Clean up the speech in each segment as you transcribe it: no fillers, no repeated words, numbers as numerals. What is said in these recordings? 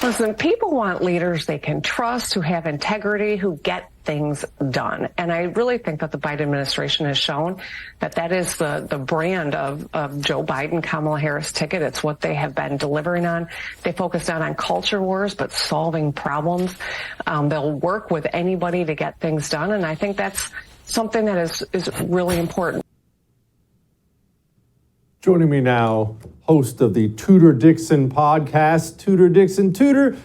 Listen, people want leaders they can trust, who have integrity, who get things done. And I really think that the Biden administration has shown that that is the brand of Joe Biden, Kamala Harris ticket. It's what they have been delivering on. They focus not on culture wars, but solving problems. They'll work with anybody to get things done. And I think that's something that is really important. Joining me now, host of the Tudor Dixon podcast, Tudor Dixon. Tudor,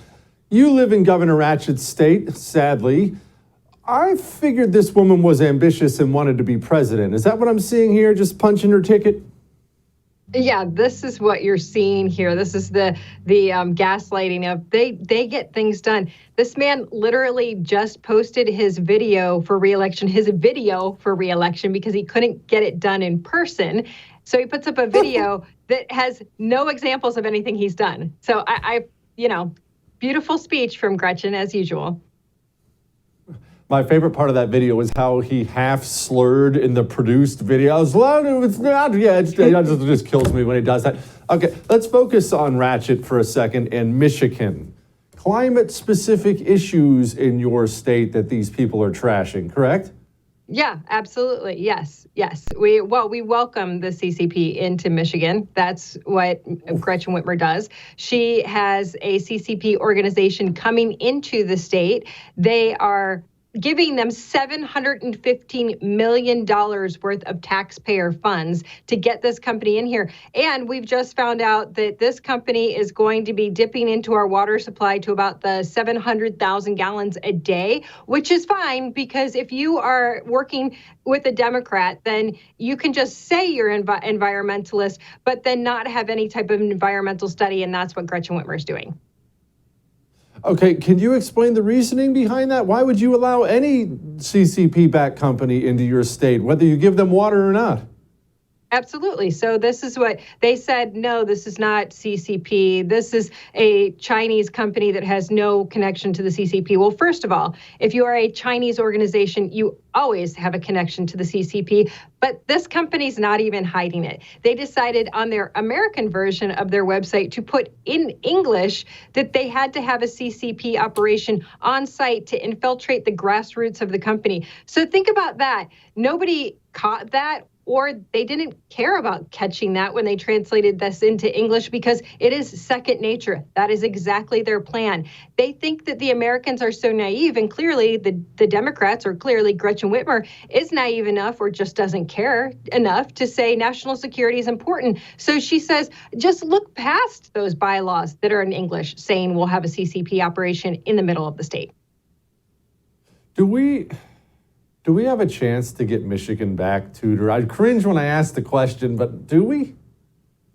you live in Governor Ratchett's state, sadly. I figured this woman was ambitious and wanted to be president. Is that what I'm seeing here, just punching her ticket? Yeah, this is what you're seeing here. This is the gaslighting of they get things done. This man literally just posted his video for reelection, because he couldn't get it done in person. So he puts up a video that has no examples of anything he's done. So I beautiful speech from Gretchen as usual. My favorite part of that video was how he half slurred in the produced video. I was like, it's not, it just kills me when he does that. Okay, let's focus on Ratchett for a second and Michigan. Climate-specific issues in your state that these people are trashing, correct? Yeah, absolutely. Yes. We welcome the CCP into Michigan. That's what Gretchen Whitmer does. She has a CCP organization coming into the state. They are giving them $715 million worth of taxpayer funds to get this company in here. And we've just found out that this company is going to be dipping into our water supply to about the 700,000 gallons a day, which is fine, because if you are working with a Democrat, then you can just say you're environmentalist, but then not have any type of environmental study. And that's what Gretchen Whitmer is doing. Okay, can you explain the reasoning behind that? Why would you allow any CCP-backed company into your state, whether you give them water or not? Absolutely. So this is what they said. No, this is not CCP. This is a Chinese company that has no connection to the CCP. Well, first of all, if you are a Chinese organization, you always have a connection to the CCP. But this company's not even hiding it. They decided on their American version of their website to put in English that they had to have a CCP operation on site to infiltrate the grassroots of the company. So think about that. Nobody caught that, or they didn't care about catching that when they translated this into English, because it is second nature. That is exactly their plan. They think that the Americans are so naive, and clearly the Democrats, or clearly Gretchen Whitmer, is naive enough or just doesn't care enough to say national security is important. So she says, just look past those bylaws that are in English saying we'll have a CCP operation in the middle of the state. Do we have a chance to get Michigan back, Tudor? I cringe when I ask the question, but do we?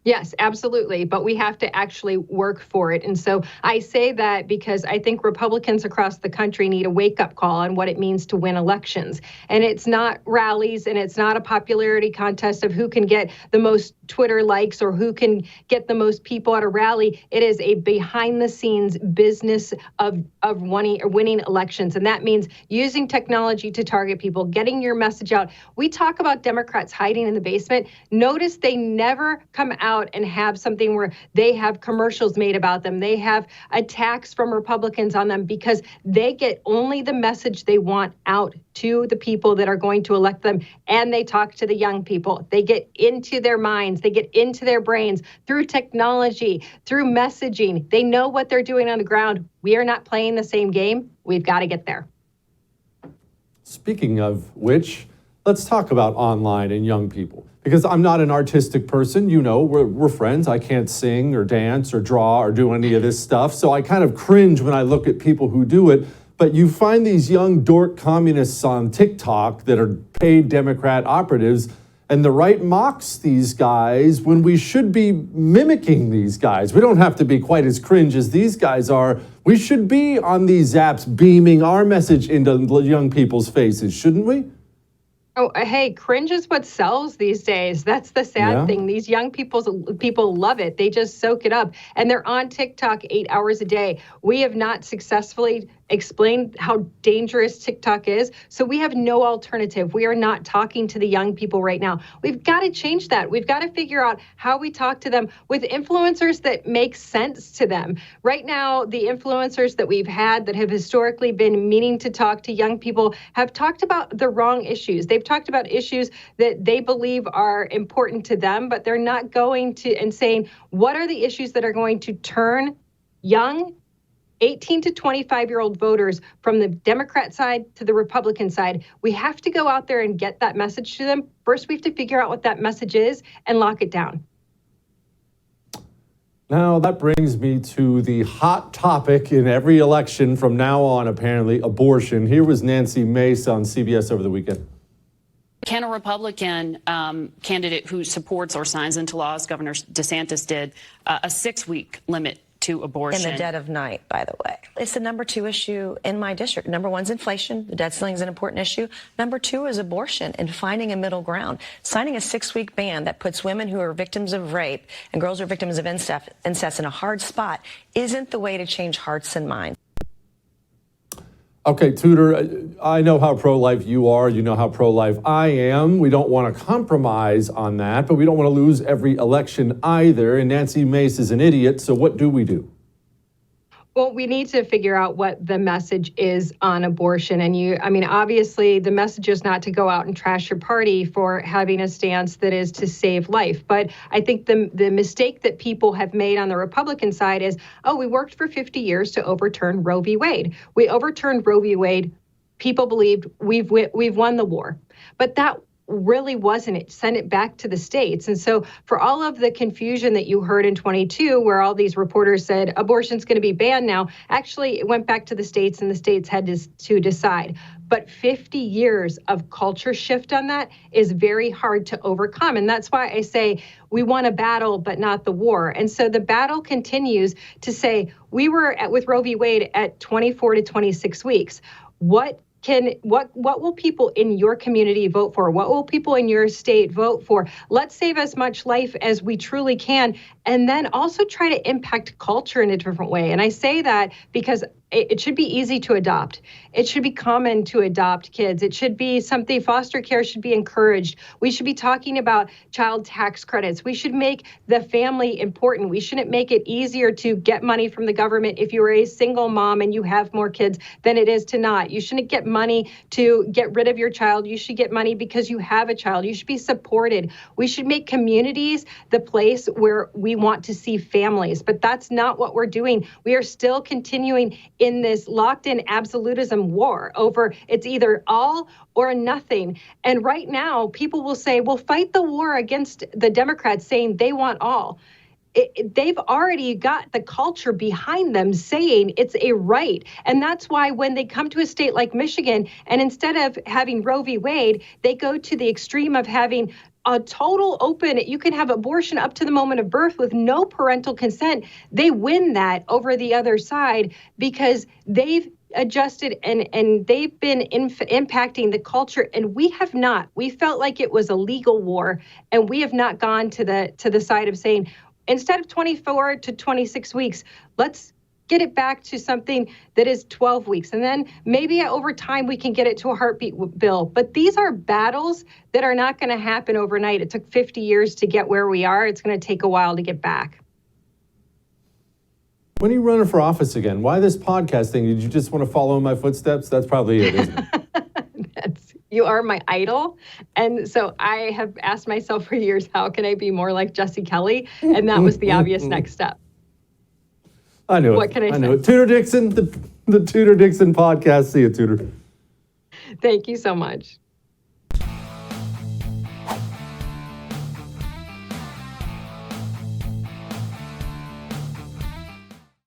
Yes, absolutely. But we have to actually work for it. And so I say that because I think Republicans across the country need a wake-up call on what it means to win elections. And it's not rallies, and it's not a popularity contest of who can get the most Twitter likes or who can get the most people at a rally. It is a behind-the-scenes business of winning elections. And that means using technology to target people, getting your message out. We talk about Democrats hiding in the basement. Notice they never come out and have something where they have commercials made about them. They have attacks from Republicans on them, because they get only the message they want out to the people that are going to elect them. And they talk to the young people. They get into their minds. They get into their brains through technology, through messaging. They know what they're doing on the ground. We are not playing the same game. We've got to get there. Speaking of which, let's talk about online and young people. Because I'm not an artistic person, you know, we're friends. I can't sing or dance or draw or do any of this stuff. So I kind of cringe when I look at people who do it. But you find these young dork communists on TikTok that are paid Democrat operatives, and the right mocks these guys when we should be mimicking these guys. We don't have to be quite as cringe as these guys are. We should be on these apps beaming our message into young people's faces, shouldn't we? Oh, hey, cringe is what sells these days. That's the sad thing. These young people love it. They just soak it up. And they're on TikTok 8 hours a day. We have not successfully explain how dangerous TikTok is. So we have no alternative. We are not talking to the young people right now. We've got to change that. We've got to figure out how we talk to them with influencers that make sense to them. Right now, the influencers that we've had that have historically been meaning to talk to young people have talked about the wrong issues. They've talked about issues that they believe are important to them, but they're not going to and saying, what are the issues that are going to turn young 18 to 25-year-old voters from the Democrat side to the Republican side? We have to go out there and get that message to them. First, we have to figure out what that message is and lock it down. Now, that brings me to the hot topic in every election from now on, apparently, abortion. Here was Nancy Mace on CBS over the weekend. Can a Republican candidate who supports or signs into law, as Governor DeSantis did, a 6-week limit to abortion? In the dead of night, by the way. It's the number 2 issue in my district. Number 1 is inflation. The debt ceiling is an important issue. Number 2 is abortion and finding a middle ground. Signing a 6-week ban that puts women who are victims of rape and girls who are victims of incest in a hard spot isn't the way to change hearts and minds. Okay, Tudor, I know how pro-life you are. You know how pro-life I am. We don't want to compromise on that, but we don't want to lose every election either. And Nancy Mace is an idiot, so what do we do? Well, we need to figure out what the message is on abortion. And obviously the message is not to go out and trash your party for having a stance that is to save life. But I think the mistake that people have made on the Republican side is, we worked for 50 years to overturn Roe v. Wade. We overturned Roe v. Wade. People believed we've won the war. But that really wasn't. It sent it back to the states. And so for all of the confusion that you heard in 22, where all these reporters said abortion's going to be banned now, actually it went back to the states and the states had to decide. But 50 years of culture shift on that is very hard to overcome. And that's why I say we won a battle, but not the war. And so the battle continues to say we were with Roe v. Wade at 24 to 26 weeks. What will people in your community vote for? What will people in your state vote for? Let's save as much life as we truly can, and then also try to impact culture in a different way. And I say that because it should be easy to adopt. It should be common to adopt kids. It should be something, foster care should be encouraged. We should be talking about child tax credits. We should make the family important. We shouldn't make it easier to get money from the government if you're a single mom and you have more kids than it is to not. You shouldn't get money to get rid of your child. You should get money because you have a child. You should be supported. We should make communities the place where we want to see families, but that's not what we're doing. We are still continuing in this locked-in absolutism war over it's either all or nothing. And right now, people will say, well, fight the war against the Democrats saying they want all. They've already got the culture behind them saying it's a right. And that's why when they come to a state like Michigan, and instead of having Roe v. Wade, they go to the extreme of having a total open, you can have abortion up to the moment of birth with no parental consent. They win that over the other side because they've adjusted and they've been impacting the culture, and we have not. We felt like it was a legal war, and we have not gone to the side of saying, instead of 24 to 26 weeks, let's get it back to something that is 12 weeks. And then maybe over time we can get it to a heartbeat bill. But these are battles that are not going to happen overnight. It took 50 years to get where we are. It's going to take a while to get back. When are you running for office again? Why this podcast thing? Did you just want to follow in my footsteps? That's probably it, isn't it? You are my idol. And so I have asked myself for years, how can I be more like Jesse Kelly? And that was the obvious next step. I knew it. What can I say? Knew it. Tudor Dixon, the Tudor Dixon podcast. See you, Tudor. Thank you so much.